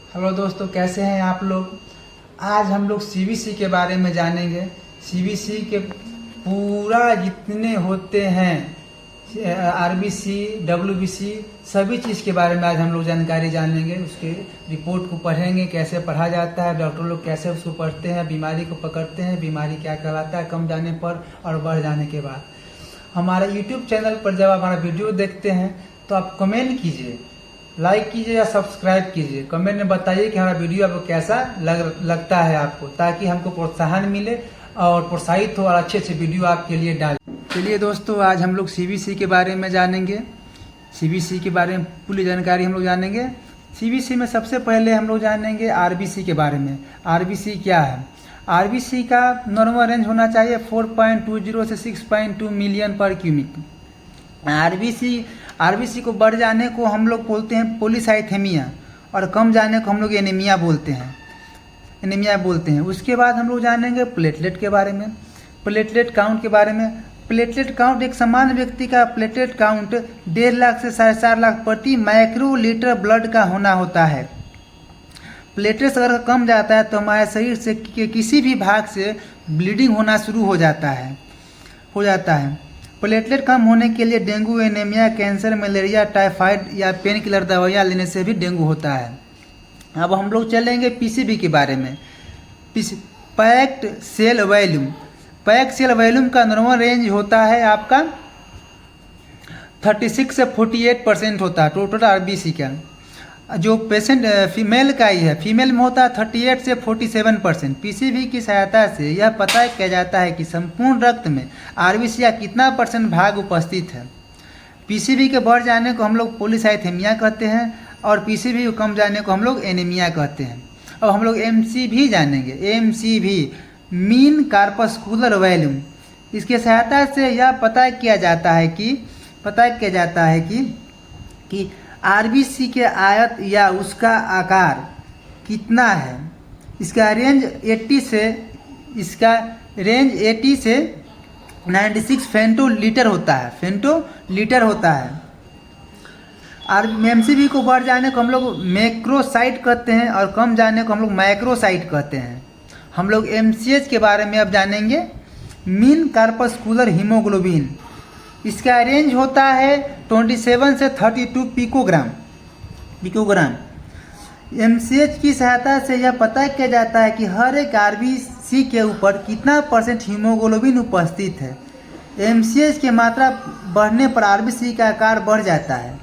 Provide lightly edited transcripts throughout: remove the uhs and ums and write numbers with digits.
Hello दोस्तों, कैसे हैं आप लोग। आज हम लोग सीबीसी के बारे में जानेंगे। सीबीसी के पूरा जितने होते हैं आरबीसी, डब्ल्यूबीसी, सभी चीज़ के बारे में आज हम लोग जानकारी जानेंगे। उसके रिपोर्ट को पढ़ेंगे, कैसे पढ़ा जाता है, डॉक्टर लोग कैसे उसको पढ़ते हैं, बीमारी को पकड़ते हैं, बीमारी क्या कहलाता है कम जाने पर और बढ़ जाने के बाद। हमारे यूट्यूब चैनल पर जब आप हमारा वीडियो देखते हैं तो आप कमेंट कीजिए, लाइक कीजिए या सब्सक्राइब कीजिए। कमेंट में बताइए कि हमारा वीडियो आपको कैसा लगता है आपको, ताकि हमको प्रोत्साहन मिले और प्रोत्साहित हो और अच्छे अच्छे वीडियो आपके लिए डालें। चलिए दोस्तों, आज हम लोग सीबीसी के बारे में जानेंगे। सीबीसी के बारे में पूरी जानकारी हम लोग जानेंगे। सीबीसी में सबसे पहले हम लोग जानेंगे आरबीसी के बारे में। आरबीसी क्या है। आरबीसी का नॉर्मल रेंज होना चाहिए 4.20 से 6.2 मिलियन पर क्यूबिक। आरबीसी को बढ़ जाने को हम लोग बोलते हैं पॉलीसाइथेमिया और कम जाने को हम लोग एनीमिया बोलते हैं। उसके बाद हम लोग जानेंगे प्लेटलेट के बारे में, प्लेटलेट काउंट के बारे में। प्लेटलेट काउंट एक सामान्य व्यक्ति का प्लेटलेट काउंट 1.5 लाख से 4.5 लाख प्रति माइक्रोलीटर ब्लड का होना होता है। प्लेटलेट्स अगर कम जाता है तो हमारे शरीर से किसी भी भाग से ब्लीडिंग होना शुरू हो जाता है। प्लेटलेट कम होने के लिए dengue, anaemia, cancer, malaria, typhoid या पेन किलर दवाइयाँ लेने से भी डेंगू होता है। अब हम लोग चलेंगे पीसीबी के बारे में। पैक्ड सेल वॉल्यूम का नॉर्मल रेंज होता है आपका 36 से 48% होता है टोटल आरबीसी का। जो पेशेंट फीमेल का ही है, फीमेल में होता है 38 से 47%। पीसीबी की सहायता से यह पता किया जाता है कि संपूर्ण रक्त में आरबीसी का कितना % भाग उपस्थित है। पीसीबी के बढ़ जाने को हम लोग पॉलीसाइथेमिया कहते हैं और पीसीबी को कम जाने को हम लोग एनीमिया कहते हैं। अब हम लोग एमसीवी जानेंगे। MCV mean corpuscular volume. इसके सहायता से यह पता किया जाता है कि आरबीसी के आयत या उसका आकार कितना है। इसका रेंज 80 से 96 फेंटोलीटर होता है। और एमसीवी को बढ़ जाने को हम लोग मैक्रोसाइट कहते हैं और कम जाने को हम लोग माइक्रोसाइट कहते हैं। हम लोग एमसीएच के बारे में अब जानेंगे। Mean corpuscular haemoglobin. इसका रेंज होता है 27 से 32 पिकोग्राम। एमसीएच की सहायता से यह पता किया जाता है कि हर एक आरबीसी के ऊपर कितना % हीमोग्लोबिन उपस्थित है। एमसीएच की मात्रा बढ़ने पर आरबीसी का आकार बढ़ जाता है।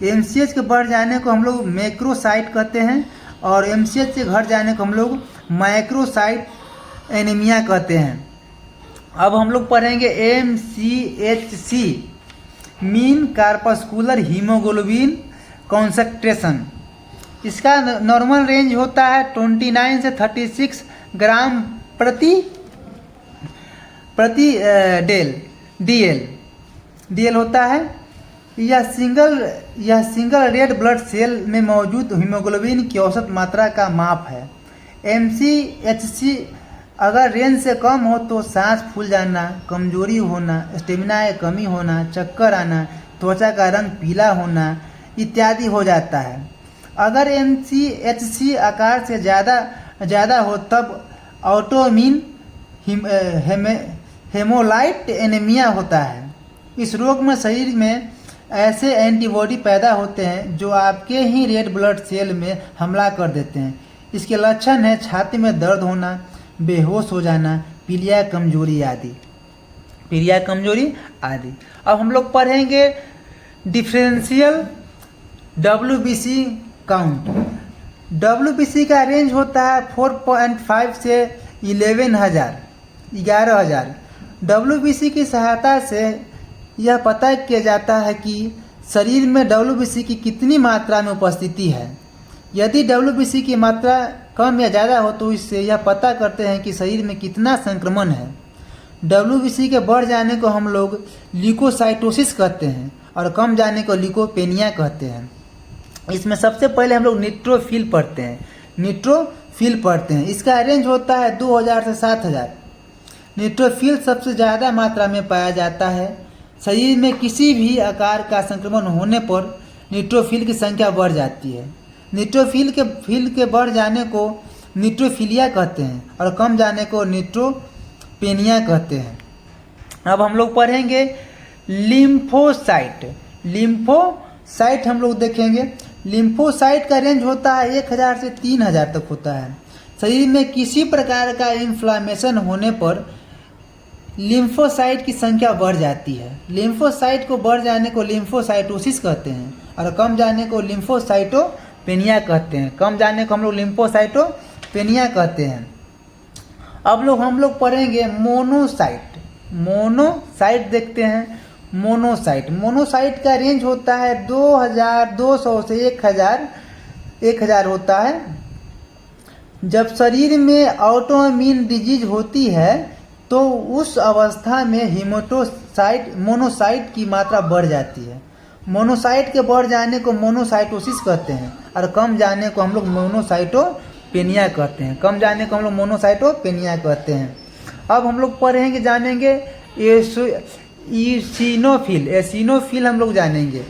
एमसीएच के बढ़ जाने को हम लोग मैक्रोसाइट कहते हैं और एमसीएच से घट जाने को हम लोग माइक्रोसाइट एनीमिया कहते हैं। अब हम लोग पढ़ेंगे MCHC mean corpuscular haemoglobin concentration. इसका नॉर्मल रेंज होता है 29 से 36 ग्राम प्रति डीएल होता है। यह सिंगल रेड ब्लड सेल में मौजूद हीमोग्लोबिन की औसत मात्रा का माप है। एमसीएचसी अगर रेंज से कम हो तो सांस फूल जाना, कमजोरी होना, स्टेमिना की कमी होना, चक्कर आना, त्वचा का रंग पीला होना इत्यादि हो जाता है। अगर एमसीएचसी आकार से ज़्यादा हो तब ऑटोइम्यून हेमोलाइट एनीमिया होता है। इस रोग में शरीर में ऐसे एंटीबॉडी पैदा होते हैं जो आपके ही रेड ब्लड सेल में हमला कर देते हैं। इसके लक्षण है छाती में दर्द होना, बेहोश हो जाना, पीलिया कमजोरी आदि। अब हम लोग पढ़ेंगे डिफरेंशियल डब्ल्यूबीसी काउंट। डब्ल्यूबीसी का रेंज होता है 4.5 से 11,000। डब्ल्यूबीसी की सहायता से यह पता किया जाता है कि शरीर में डब्ल्यूबीसी की कितनी मात्रा में उपस्थिति है। यदि डब्ल्यूबीसी की मात्रा कम या ज़्यादा हो तो इससे यह पता करते हैं कि शरीर में कितना संक्रमण है। डब्ल्यूबीसी के बढ़ जाने को हम लोग ल्यूकोसाइटोसिस कहते हैं और कम जाने को ल्यूकोपेनिया कहते हैं। इसमें सबसे पहले हम लोग न्यूट्रोफिल पढ़ते हैं। इसका रेंज होता है 2000 से 7000। न्यूट्रोफिल सबसे ज़्यादा मात्रा में पाया जाता है। शरीर में किसी भी आकार का संक्रमण होने पर न्यूट्रोफिल की संख्या बढ़ जाती है। न्यूट्रोफिल के बढ़ जाने को न्यूट्रोफिलिया कहते हैं और कम जाने को न्यूट्रोपेनिया कहते हैं। अब हम लोग पढ़ेंगे लिम्फोसाइट। लिम्फोसाइट हम लोग देखेंगे। लिम्फोसाइट का रेंज होता है 1000 से 3000 तक होता है। शरीर में किसी प्रकार का इन्फ्लामेशन होने पर लिम्फोसाइट की संख्या बढ़ जाती है। लिम्फोसाइट को बढ़ जाने को लिम्फोसाइटोसिस कहते हैं और कम जाने को लिम्फोसाइटोपेनिया कहते हैं। कम जाने को हम लोग लिम्फोसाइटोपेनिया कहते हैं। अब हम लोग पढ़ेंगे मोनोसाइट। मोनोसाइट देखते हैं। मोनोसाइट का रेंज होता है 2200 से 1000 होता है। जब शरीर में ऑटोइम्यून डिजीज होती है तो उस अवस्था में मोनोसाइट की मात्रा बढ़ जाती है। मोनोसाइट के बढ़ जाने को मोनोसाइटोसिस कहते हैं और कम जाने को हम लोग मोनोसाइटोपेनिया कहते हैं। कम जाने को हम लोग मोनोसाइटोपेनिया कहते हैं। अब हम लोग पढ़ेंगे जानेंगे एसिनोफिल हम लोग जानेंगे।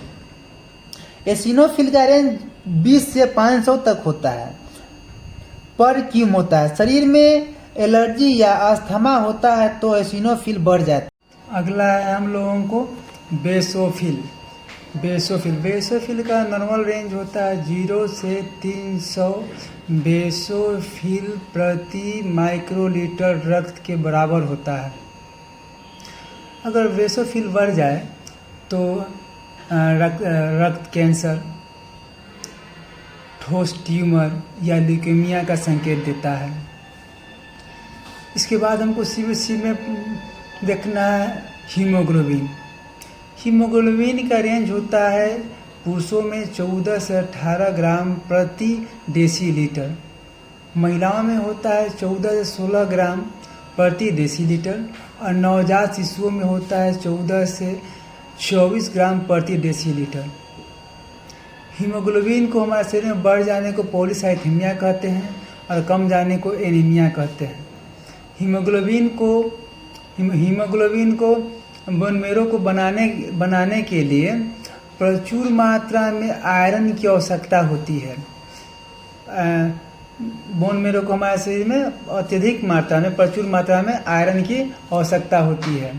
एसिनोफिल का रेंज 20 से 500 तक होता है पर क्यों होता है। शरीर में एलर्जी या अस्थमा होता है तो एसिनोफिल बढ़ जाता है। अगला है हम लोगों को बेसोफिल। बेसोफिल का नॉर्मल रेंज होता है 0 से 300 बेसोफिल प्रति माइक्रोलीटर रक्त के बराबर होता है। अगर बेसोफिल बढ़ जाए तो रक्त कैंसर, ठोस ट्यूमर या ल्यूकेमिया का संकेत देता है। इसके बाद हमको सीबीसी में देखना है हीमोग्लोबिन। हीमोग्लोबिन का रेंज होता है पुरुषों में 14 से 18 ग्राम प्रति डेसीलीटर, महिलाओं में होता है 14 से 16 ग्राम प्रति डेसीलीटर और नवजात शिशुओं में होता है 14 से 24 ग्राम प्रति डेसीलीटर। हीमोग्लोबिन को हमारे शरीर में बढ़ जाने को पॉलीसाइथेमिया कहते हैं और कम जाने को एनीमिया कहते हैं। हीमोग्लोबिन को बोन मेरो को बनाने के लिए प्रचुर मात्रा में आयरन की आवश्यकता होती है। बोन मेरो को हमारे शरीर में अत्यधिक मात्रा में प्रचुर मात्रा में आयरन की आवश्यकता होती है।